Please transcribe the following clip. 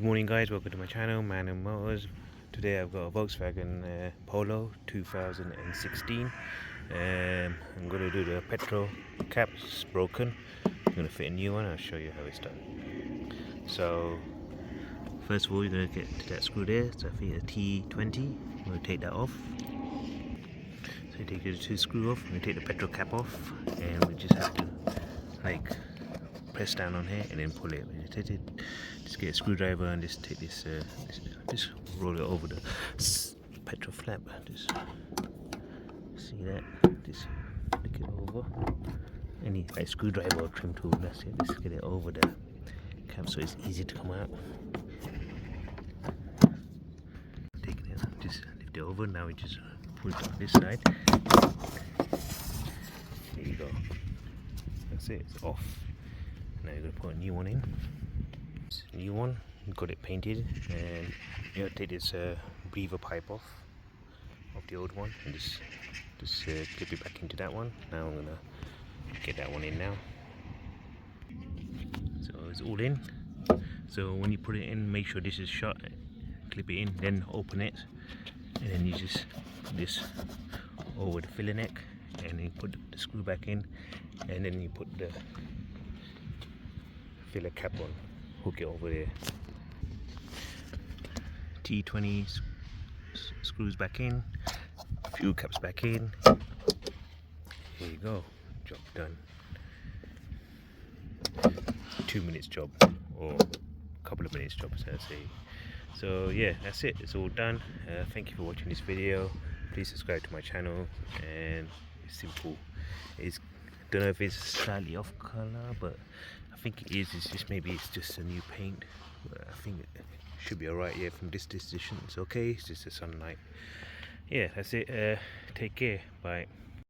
Good morning guys, welcome to my channel, Man&Motors. Today I've got a Volkswagen Polo 2016. I'm going to do the petrol cap, it's broken. I'm going to fit a new one, I'll show you how it's done. So first of all you're going to get to that screw there, so I think a T20, I'm going to take that off. So you take the two screw off, I'm going to take the petrol cap off, and we just have to like press down on here and then pull it. Just get a screwdriver and just take this, just roll it over the petrol flap. Just see that. Just flick it over. Any like screwdriver or trim tool. That's it. Just get it over the cap so it's easy to come out. Taking it, just lift it over. Now we just pull it on this side. There you go. That's it. It's off. Now you're going to put a new one in. New one, got it painted, and you know, take this breather pipe off of the old one and just clip it back into that one. Now I'm going to get that one in now. So it's all in. So when you put it in, make sure this is shut, clip it in, then open it, and then you just put this over the filler neck, and then you put the screw back in, and then you put the filler cap on, hook it over there. T20 screws back in, fuel caps back in. Here you go, job done. 2 minutes job, or a couple of minutes job, so I say. So yeah, that's it, it's all done. Thank you for watching this video. Please subscribe to my channel, and it's simple. Don't know if it's slightly off color, but I think it is. It's just maybe it's just a new paint, but I think it should be alright. Yeah, from this distance it's okay. It's just the sunlight. Yeah, that's it. Take care. Bye.